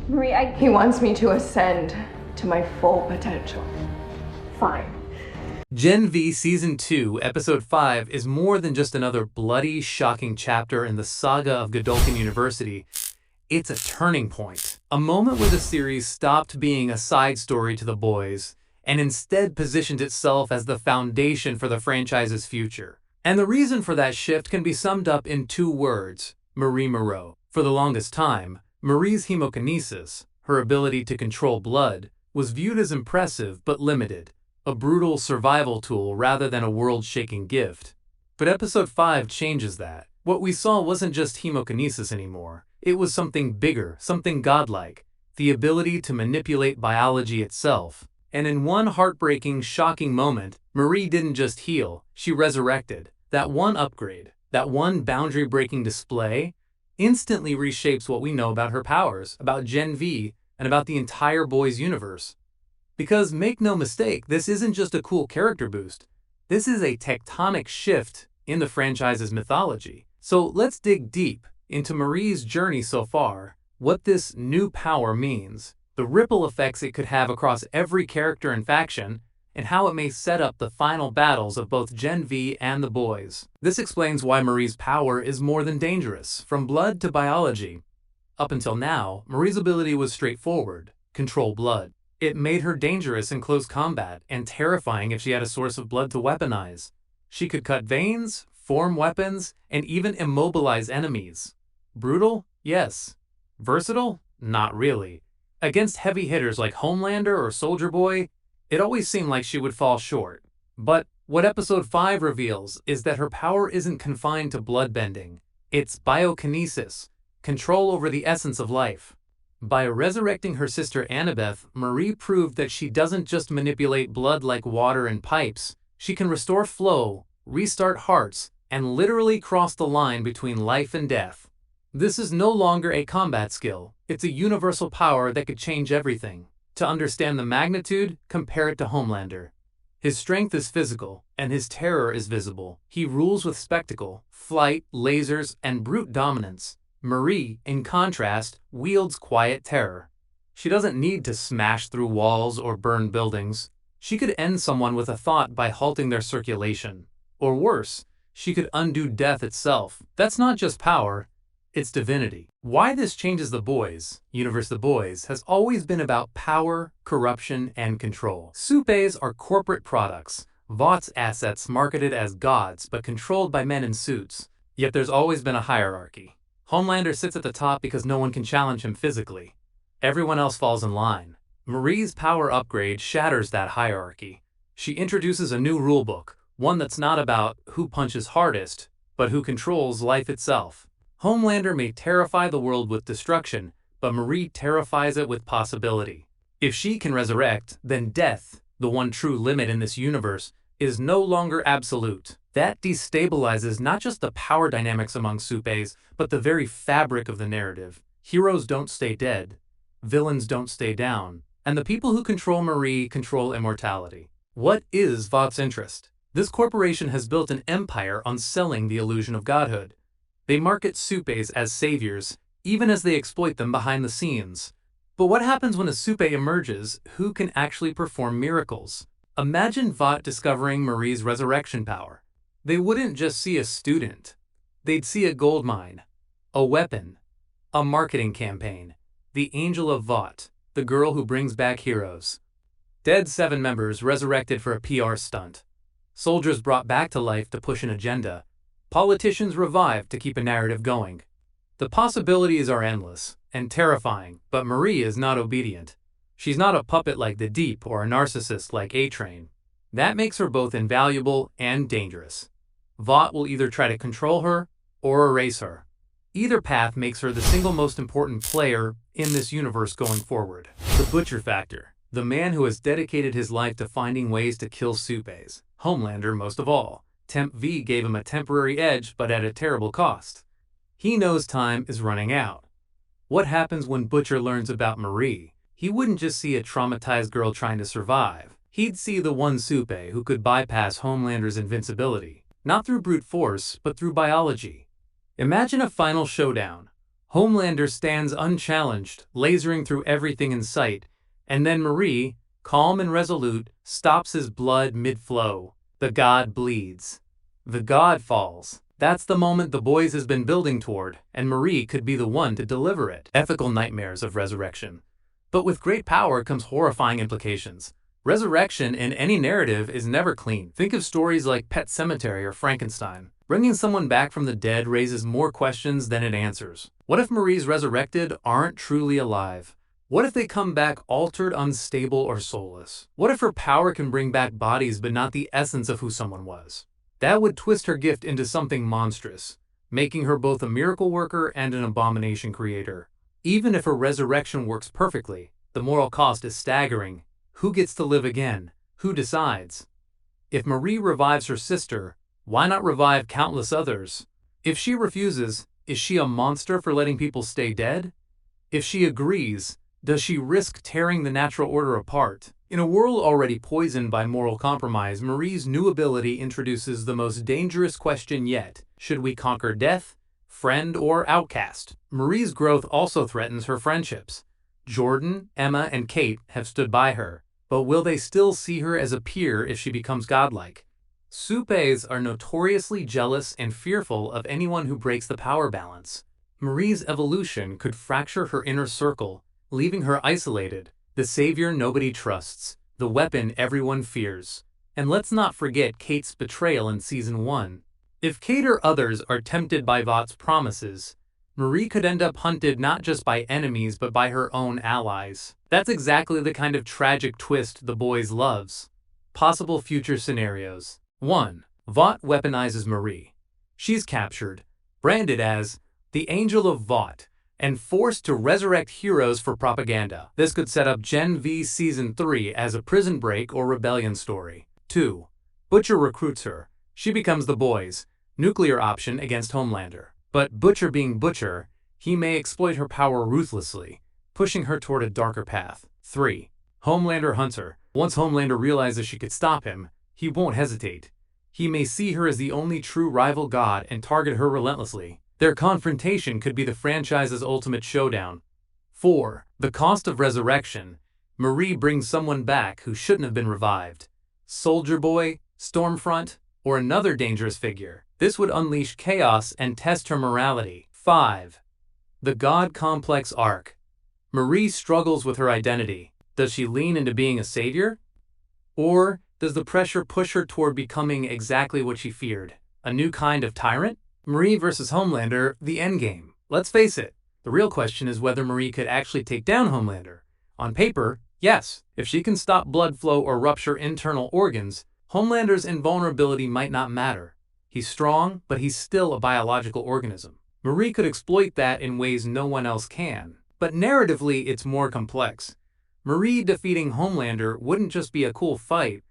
Marie, He wants me to ascend to my full potential. Fine. Gen V Season 2, Episode 5 is more than just another bloody, shocking chapter in the saga of Godolkin University. It's a turning point. A moment where the series stopped being a side story to the boys and instead positioned itself as the foundation for the franchise's future. And the reason for that shift can be summed up in two words: Marie Moreau. For the longest time, Marie's hemokinesis, her ability to control blood, was viewed as impressive but limited, a brutal survival tool rather than a world-shaking gift. But Episode 5 changes that. What we saw wasn't just hemokinesis anymore. It was something bigger, something godlike, the ability to manipulate biology itself. And in one heartbreaking, shocking moment, Marie didn't just heal, she resurrected. That one upgrade, that one boundary-breaking display, instantly reshapes what we know about her powers, about Gen V, and about the entire boys' universe. Because make no mistake, this isn't just a cool character boost. This is a tectonic shift in the franchise's mythology. So let's dig deep into Marie's journey so far, what this new power means, the ripple effects it could have across every character and faction, and how it may set up the final battles of both Gen V and the boys. This explains why Marie's power is more than dangerous, from blood to biology. Up until now, Marie's ability was straightforward: control blood. It made her dangerous in close combat and terrifying if she had a source of blood to weaponize. She could cut veins, form weapons, and even immobilize enemies. Brutal? Yes. Versatile? Not really. Against heavy hitters like Homelander or Soldier Boy, it always seemed like she would fall short. But what Episode 5 reveals is that her power isn't confined to bloodbending. It's biokinesis, control over the essence of life. By resurrecting her sister Annabeth, Marie proved that she doesn't just manipulate blood like water in pipes. She can restore flow, restart hearts, and literally cross the line between life and death. This is no longer a combat skill. It's a universal power that could change everything. To understand the magnitude, compare it to Homelander. His strength is physical, and his terror is visible. He rules with spectacle, flight, lasers, and brute dominance. Marie, in contrast, wields quiet terror. She doesn't need to smash through walls or burn buildings. She could end someone with a thought by halting their circulation. Or worse, she could undo death itself. That's not just power, it's divinity. Why this changes the boys, Universe the Boys, has always been about power, corruption, and control. Supes are corporate products, Vought's assets marketed as gods but controlled by men in suits. Yet there's always been a hierarchy. Homelander sits at the top because no one can challenge him physically. Everyone else falls in line. Marie's power upgrade shatters that hierarchy. She introduces a new rulebook, one that's not about who punches hardest, but who controls life itself. Homelander may terrify the world with destruction, but Marie terrifies it with possibility. If she can resurrect, then death, the one true limit in this universe, is no longer absolute. That destabilizes not just the power dynamics among supes, but the very fabric of the narrative. Heroes don't stay dead, villains don't stay down, and the people who control Marie control immortality. What is Vought's interest? This corporation has built an empire on selling the illusion of godhood. They market supes as saviors, even as they exploit them behind the scenes. But what happens when a supe emerges who can actually perform miracles? Imagine Vought discovering Marie's resurrection power. They wouldn't just see a student. They'd see a gold mine, a weapon, a marketing campaign, the Angel of Vought, the girl who brings back heroes. Dead 7 members resurrected for a PR stunt. Soldiers brought back to life to push an agenda. Politicians revived to keep a narrative going. The possibilities are endless and terrifying, but Marie is not obedient. She's not a puppet like the Deep or a narcissist like A-Train. That makes her both invaluable and dangerous. Vought will either try to control her or erase her. Either path makes her the single most important player in this universe going forward. The Butcher Factor, the man who has dedicated his life to finding ways to kill supes. Homelander most of all. Temp V gave him a temporary edge, but at a terrible cost. He knows time is running out. What happens when Butcher learns about Marie? He wouldn't just see a traumatized girl trying to survive. He'd see the one supe who could bypass Homelander's invincibility, not through brute force, but through biology. Imagine a final showdown. Homelander stands unchallenged, lasering through everything in sight, and then Marie, calm and resolute, stops his blood mid-flow. The god bleeds. The god falls. That's the moment the boys has been building toward, and Marie could be the one to deliver it. Ethical nightmares of resurrection. But with great power comes horrifying implications. Resurrection in any narrative is never clean. Think of stories like Pet Sematary or Frankenstein. Bringing someone back from the dead raises more questions than it answers. What if Marie's resurrected aren't truly alive? What if they come back altered, unstable, or soulless? What if her power can bring back bodies but not the essence of who someone was? That would twist her gift into something monstrous, making her both a miracle worker and an abomination creator. Even if her resurrection works perfectly, the moral cost is staggering. Who gets to live again? Who decides? If Marie revives her sister, why not revive countless others? If she refuses, is she a monster for letting people stay dead? If she agrees, does she risk tearing the natural order apart? In a world already poisoned by moral compromise, Marie's new ability introduces the most dangerous question yet. Should we conquer death, friend, or outcast? Marie's growth also threatens her friendships. Jordan, Emma, and Kate have stood by her, but will they still see her as a peer if she becomes godlike? Supes are notoriously jealous and fearful of anyone who breaks the power balance. Marie's evolution could fracture her inner circle, leaving her isolated, the savior nobody trusts, the weapon everyone fears. And let's not forget Kate's betrayal in Season 1. If Kate or others are tempted by Vought's promises, Marie could end up hunted not just by enemies but by her own allies. That's exactly the kind of tragic twist the boys loves. Possible future scenarios. 1. Vought weaponizes Marie. She's captured, branded as the Angel of Vought, and forced to resurrect heroes for propaganda. This could set up Gen V Season 3 as a prison break or rebellion story. 2. Butcher recruits her. She becomes the boys' nuclear option against Homelander. But Butcher being Butcher, he may exploit her power ruthlessly, pushing her toward a darker path. 3. Homelander hunts her. Once Homelander realizes she could stop him, he won't hesitate. He may see her as the only true rival god and target her relentlessly. Their confrontation could be the franchise's ultimate showdown. 4. The cost of resurrection. Marie brings someone back who shouldn't have been revived. Soldier Boy, Stormfront, or another dangerous figure. This would unleash chaos and test her morality. 5. The God Complex arc. Marie struggles with her identity. Does she lean into being a savior? Or does the pressure push her toward becoming exactly what she feared? A new kind of tyrant? Marie versus Homelander, the endgame. Let's face it, the real question is whether Marie could actually take down Homelander. On paper, yes. If she can stop blood flow or rupture internal organs, Homelander's invulnerability might not matter. He's strong, but he's still a biological organism. Marie could exploit that in ways no one else can. But narratively, it's more complex. Marie defeating Homelander wouldn't just be a cool fight.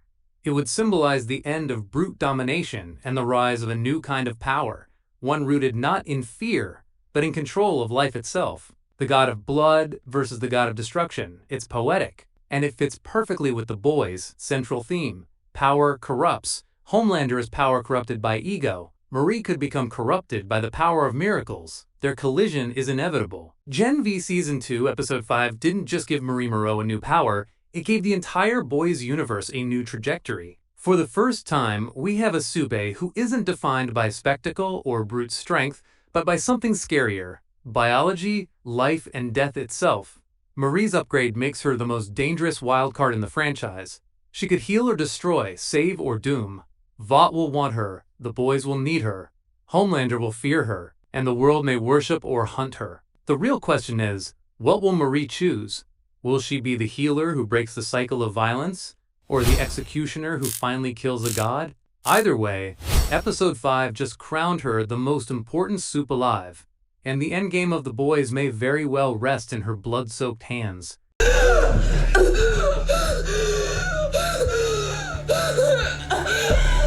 It would symbolize the end of brute domination and the rise of a new kind of power, one rooted not in fear, but in control of life itself. The god of blood versus the god of destruction. It's poetic, and it fits perfectly with the boys' central theme. Power corrupts. Homelander is power corrupted by ego. Marie could become corrupted by the power of miracles. Their collision is inevitable. Gen V Season 2, Episode 5 didn't just give Marie Moreau a new power, it gave the entire boys' universe a new trajectory. For the first time, we have a Supe who isn't defined by spectacle or brute strength, but by something scarier: biology, life, and death itself. Marie's upgrade makes her the most dangerous wildcard in the franchise. She could heal or destroy, save or doom. Vought will want her, the boys will need her, Homelander will fear her, and the world may worship or hunt her. The real question is, what will Marie choose? Will she be the healer who breaks the cycle of violence, or the executioner who finally kills a god? Either way, Episode 5 just crowned her the most important soup alive, and the endgame of the boys may very well rest in her blood-soaked hands.